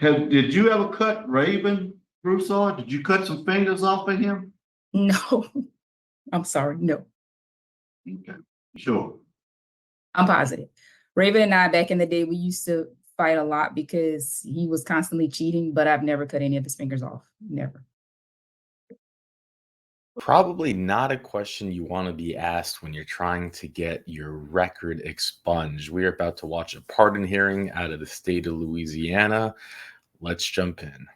Did you ever cut Raven Broussard? Did you cut some fingers off of him? No, I'm sorry, no. Okay, sure. I'm positive. Raven and I, back in the day, we used to fight a lot because he was constantly cheating, but I've never cut any of his fingers off. Never. Probably not a question you want to be asked when you're trying to get your record expunged. We are about to watch a pardon hearing out of the state of Louisiana. Let's jump in.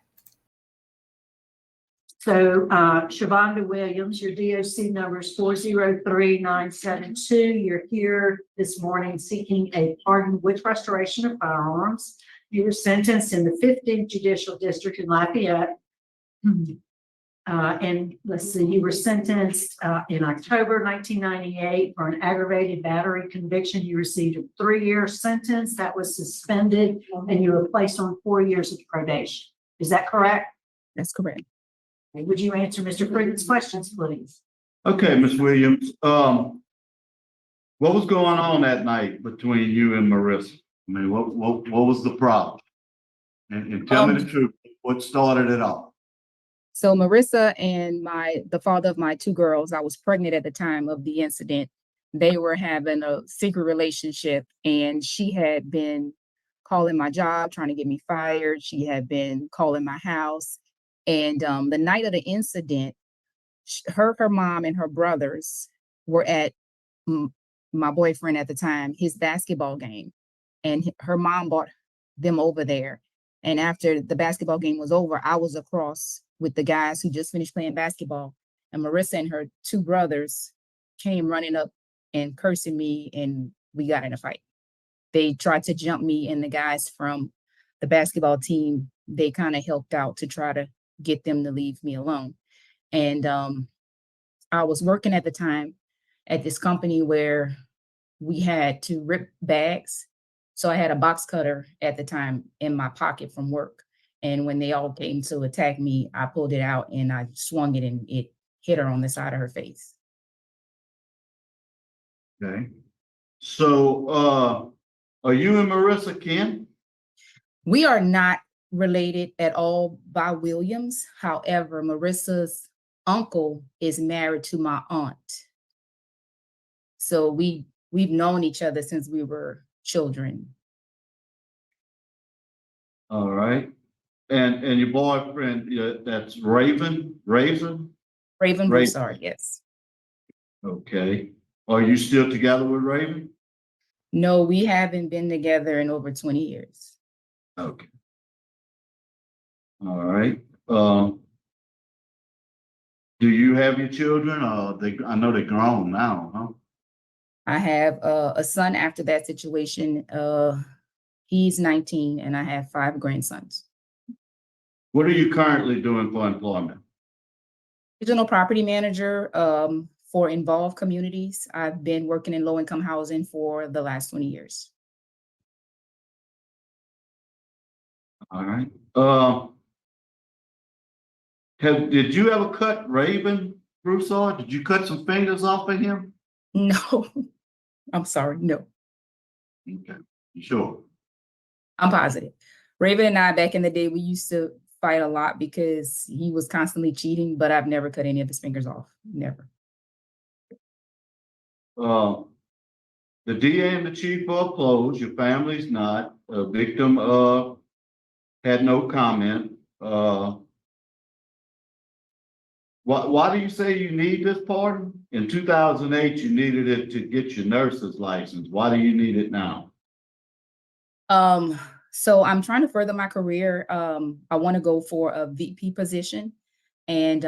So, Shavonda Williams, your DOC number is 403972. You're here this morning seeking a pardon with restoration of firearms. You were sentenced in the 15th Judicial District in Lafayette. And let's see, you were sentenced in October 1998 for an aggravated battery conviction. You received a 3-year sentence that was suspended, and you were placed on 4 years of probation. Is that correct? That's correct. Would you answer Mr. Freeman's questions, please? Okay, Ms. Williams. What was going on that night between you and Marissa? I mean, what was the problem? And tell me the truth. What started it off? So Marissa and the father of my 2 girls, I was pregnant at the time of the incident. They were having a secret relationship, and she had been calling my job, trying to get me fired. She had been calling my house. And the night of the incident, her mom and her brothers were at my boyfriend at the time, his basketball game. And her mom brought them over there. And after the basketball game was over, I was across with the guys who just finished playing basketball. And Marissa and her 2 brothers came running up and cursing me, and we got in a fight. They tried to jump me, and the guys from the basketball team, they kind of helped out to try to get them to leave me alone. And I was working at the time at this company where we had to rip bags. So I had a box cutter at the time in my pocket from work. And when they all came to attack me, I pulled it out and I swung it, and it hit her on the side of her face. Okay. So are you and Marissa kin? We are not related at all by Williams. However, Marissa's uncle is married to my aunt. So we've known each other since we were children. All right. And your boyfriend, that's Raven? Raven Broussard, yes. Okay. Are you still together with Raven? No, we haven't been together in over 20 years. Okay. All right. Do you have your children? I know they're grown now, huh? I have a son after that situation. He's 19, and I have 5 grandsons. What are you currently doing for employment? Regional property manager for involved communities. I've been working in low-income housing for the last 20 years. All right. Did you ever cut Raven Broussard? Did you cut some fingers off of him? No, I'm sorry, no. Okay, sure. I'm positive. Raven and I, back in the day, we used to fight a lot because he was constantly cheating, but I've never cut any of his fingers off. Never. The DA and the chief are closed. Your family's not. A victim had no comment. Why do you say you need this pardon? In 2008, you needed it to get your nurse's license. Why do you need it now? So I'm trying to further my career. I want to go for a VP position. And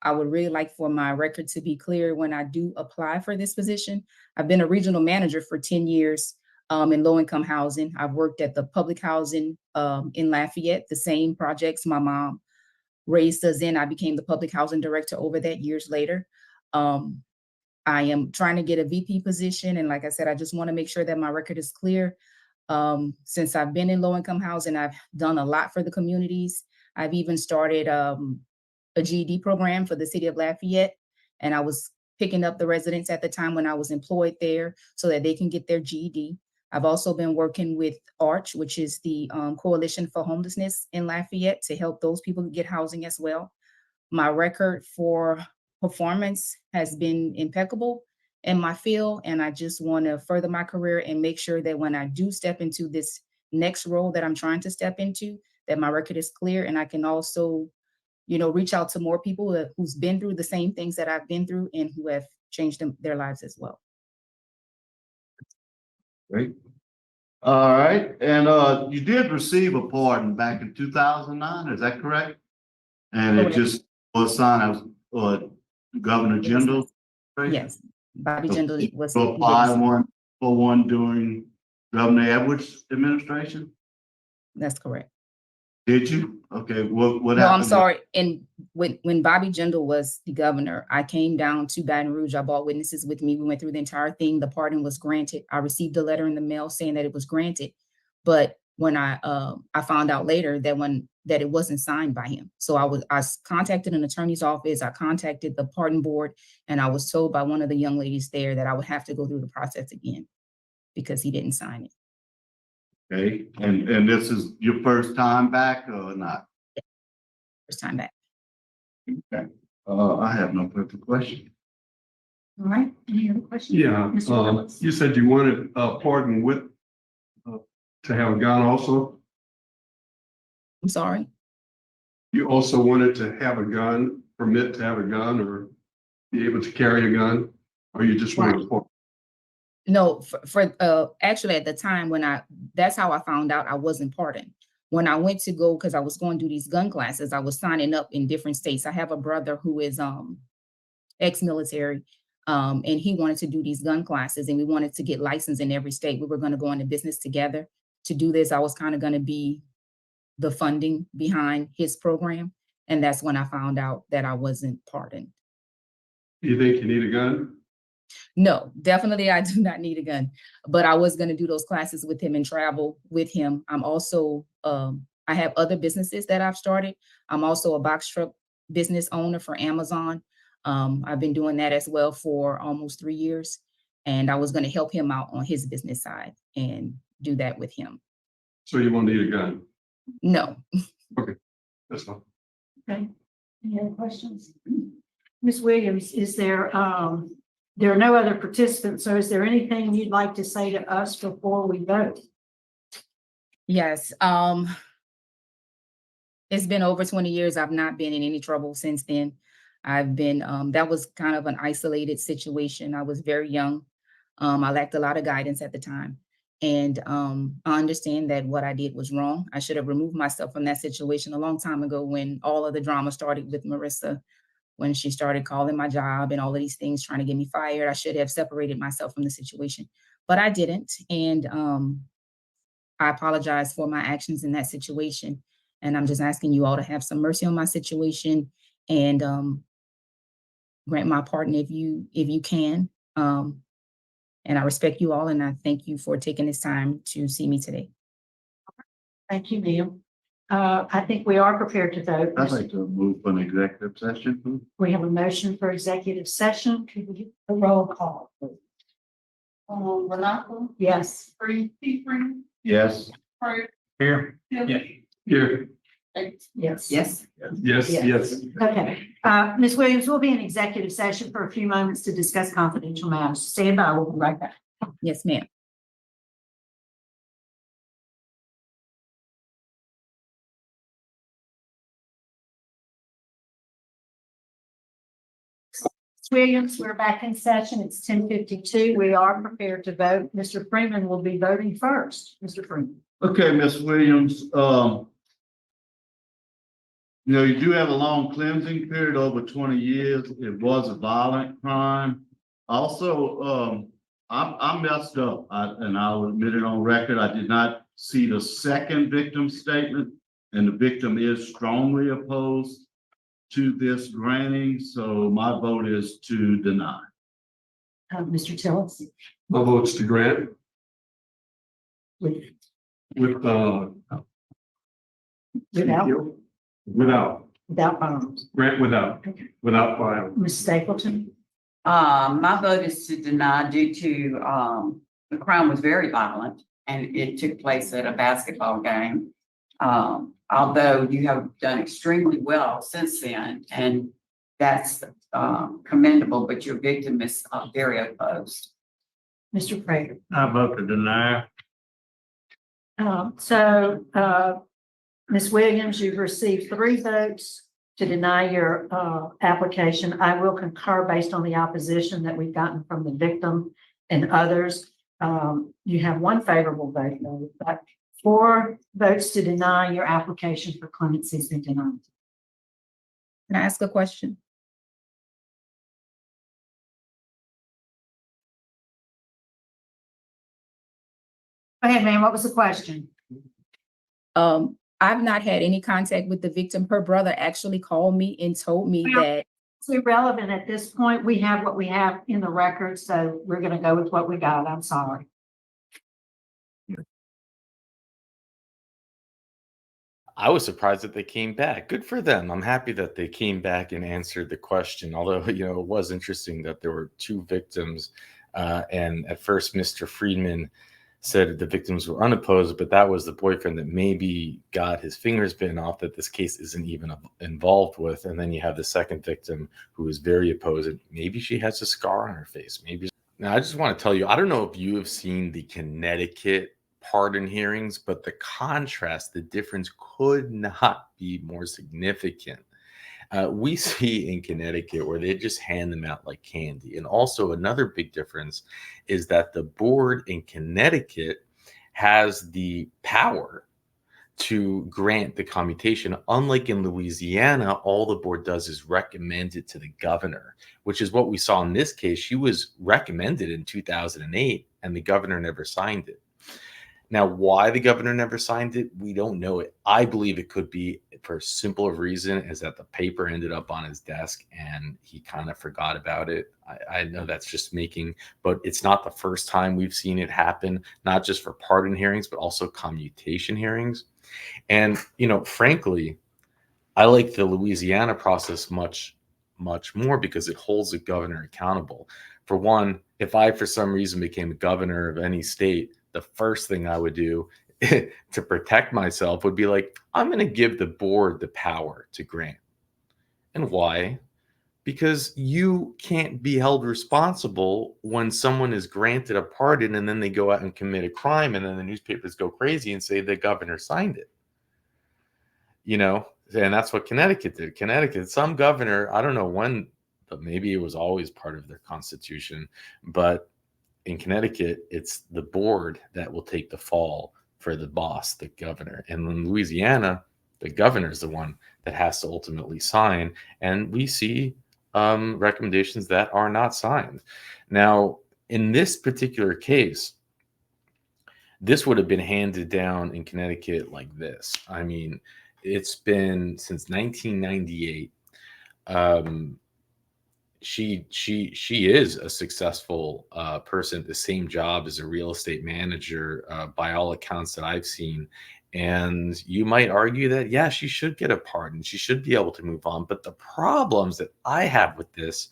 I would really like for my record to be clear when I do apply for this position. I've been a regional manager for 10 years in low-income housing. I've worked at the public housing in Lafayette, the same projects my mom raised us in. I became the public housing director over that years later. I am trying to get a VP position. And like I said, I just want to make sure that my record is clear. Since I've been in low-income housing, I've done a lot for the communities. I've even started a GED program for the city of Lafayette. And I was picking up the residents at the time when I was employed there so that they can get their GED. I've also been working with ARCH, which is the Coalition for Homelessness in Lafayette, to help those people get housing as well. My record for performance has been impeccable in my field, and I just want to further my career and make sure that when I do step into this next role that I'm trying to step into, that my record is clear, and I can also, reach out to more people who's been through the same things that I've been through and who have changed their lives as well. Great. All right, and you did receive a pardon back in 2009, is that correct? And it Correct. just was signed as Governor Jindal? Yes, Bobby Jindal was. So apply for one during Governor Edwards' administration? That's correct. Did you? Okay, what happened? No, I'm sorry. And when Bobby Jindal was the governor, I came down to Baton Rouge. I brought witnesses with me. We went through the entire thing. The pardon was granted. I received a letter in the mail saying that it was granted. But when I found out later that it wasn't signed by him. So I contacted an attorney's office. I contacted the pardon board, and I was told by one of the young ladies there that I would have to go through the process again because he didn't sign it. Okay, and this is your first time back or not? First time back. Okay, I have no further question. All right, any other questions? Yeah, Mr. Phillips? you said you wanted a pardon with, to have a gun also? I'm sorry. You also wanted to have a gun, permit to have a gun or be able to carry a gun? Or you just wanted a pardon? No, for actually at the time that's how I found out I wasn't pardoned. When I went to go, because I was going to do these gun classes, I was signing up in different states. I have a brother who is ex-military, and he wanted to do these gun classes, and we wanted to get licensed in every state. We were going to go into business together. To do this, I was kind of going to be the funding behind his program, and that's when I found out that I wasn't pardoned. Do you think you need a gun? No, definitely I do not need a gun, but I was going to do those classes with him and travel with him. I'm also, I have other businesses that I've started. I'm also a box truck business owner for Amazon. I've been doing that as well for almost 3 years, and I was going to help him out on his business side and do that with him. So you won't need a gun? No. That's all. Okay, any other questions? Ms. Williams, is there are no other participants, so is there anything you'd like to say to us before we vote? Yes. It's been over 20 years. I've not been in any trouble since then. I've been, that was kind of an isolated situation. I was very young. I lacked a lot of guidance at the time. And I understand that what I did was wrong. I should have removed myself from that situation a long time ago when all of the drama started with Marissa, when she started calling my job and all of these things, trying to get me fired. I should have separated myself from the situation, but I didn't. And I apologize for my actions in that situation. And I'm just asking you all to have some mercy on my situation and grant my pardon if you can. And I respect you all, and I thank you for taking this time to see me today. Thank you, ma'am. I think we are prepared to vote. I'd like to move for an executive session. We have a motion for executive session. Could we get a roll call, please? Renato, Yes. Free, Free, Yes. Free, Here. yeah. Here. Yes. Yes. Yes, yes. Okay. Ms. Williams, we'll be in executive session for a few moments to discuss confidential matters. Stand by. We'll be right back. Yes, ma'am. Williams, we're back in session. It's 10:52. We are prepared to vote. Mr. Freeman will be voting first. Mr. Freeman. Okay, Ms. Williams, you do have a long cleansing period, over 20 years. It was a violent crime. Also, I messed up, and I'll admit it on record. I did not see the second victim statement, and the victim is strongly opposed to this granting, so my vote is to deny. Mr. Tillis. My vote's to grant With- with, without, Without bounds. grant without file. Ms. Stapleton. My vote is to deny due to, the crime was very violent and it took place at a basketball game. Although you have done extremely well since then, and that's commendable, but your victim is very opposed. Mr. Prater. I vote to deny. Ms. Williams, you've received 3 votes to deny your application. I will concur based on the opposition that we've gotten from the victim and others. You have 1 favorable vote, though, but 4 votes to deny your application for clemency has been denied. Can I ask a question? Go ahead, ma'am. What was the question? I've not had any contact with the victim. Her brother actually called me and told me Well, that It's irrelevant at this point. We have what we have in the record, so we're going to go with what we got. I'm sorry. I was surprised that they came back. Good for them. I'm happy that they came back and answered the question. Although, it was interesting that there were 2 victims. And at first, Mr. Friedman said the victims were unopposed, but that was the boyfriend that maybe got his fingers bitten off that this case isn't even involved with. And then you have the second victim who is very opposed. Maybe she has a scar on her face. Maybe. Now, I just want to tell you, I don't know if you have seen the Connecticut pardon hearings, but the contrast, the difference could not be more significant. We see in Connecticut where they just hand them out like candy. And also another big difference is that the board in Connecticut has the power to grant the commutation. Unlike in Louisiana, all the board does is recommend it to the governor, which is what we saw in this case. She was recommended in 2008 and the governor never signed it. Now, why the governor never signed it, we don't know it. I believe it could be for a simple reason is that the paper ended up on his desk and he kind of forgot about it. I know that's just but it's not the first time we've seen it happen, not just for pardon hearings, but also commutation hearings. And, frankly, I like the Louisiana process much, much more because it holds the governor accountable. For one, if I, for some reason, became a governor of any state, the first thing I would do to protect myself would be like, I'm going to give the board the power to grant. And why? Because you can't be held responsible when someone is granted a pardon and then they go out and commit a crime and then the newspapers go crazy and say the governor signed it. And that's what Connecticut did. Connecticut, some governor, I don't know when, but maybe it was always part of their constitution, but in Connecticut, it's the board that will take the fall for the boss, the governor. And in Louisiana, the governor is the one that has to ultimately sign. And we see recommendations that are not signed. Now, in this particular case, this would have been handed down in Connecticut like this. I mean, it's been since 1998. She is a successful person at the same job as a real estate manager by all accounts that I've seen. And you might argue that, yeah, she should get a pardon. She should be able to move on. But the problems that I have with this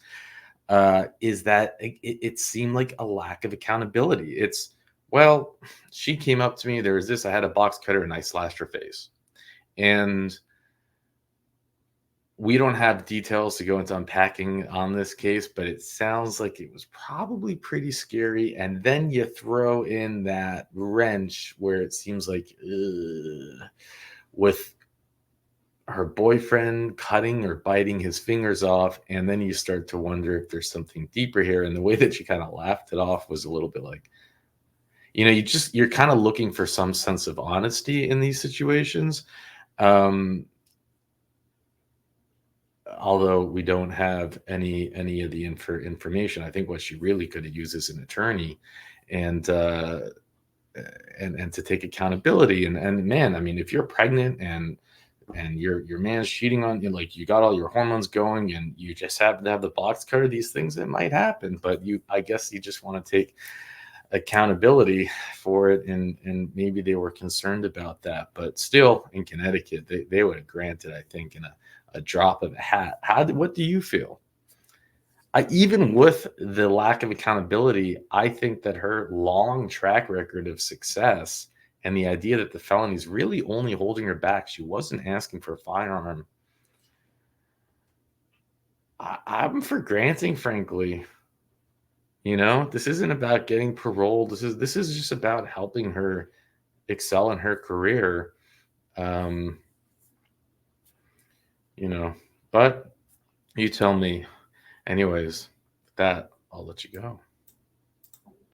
is that it seemed like a lack of accountability. Well, she came up to me. There was this. I had a box cutter and I slashed her face. And we don't have details to go into unpacking on this case, but it sounds like it was probably pretty scary. And then you throw in that wrench where it seems like with her boyfriend cutting or biting his fingers off. And then you start to wonder if there's something deeper here. And the way that she kind of laughed it off was a little bit like, you're kind of looking for some sense of honesty in these situations. Although we don't have any of the information, I think what she really could have used is an attorney and to take accountability. And man, I mean, if you're pregnant and your man's cheating on you, like you got all your hormones going and you just happen to have the box cutter, these things, it might happen, but I guess you just want to take accountability for it. And maybe they were concerned about that, but still in Connecticut, they would have granted, I think, in a drop of a hat. What do you feel? even with the lack of accountability, I think that her long track record of success and the idea that the felony is really only holding her back, she wasn't asking for a firearm. I'm for granting, frankly. You know, this isn't about getting paroled. This is just about helping her excel in her career. Um, you know, but you tell me. Anyways, with that, I'll let you go.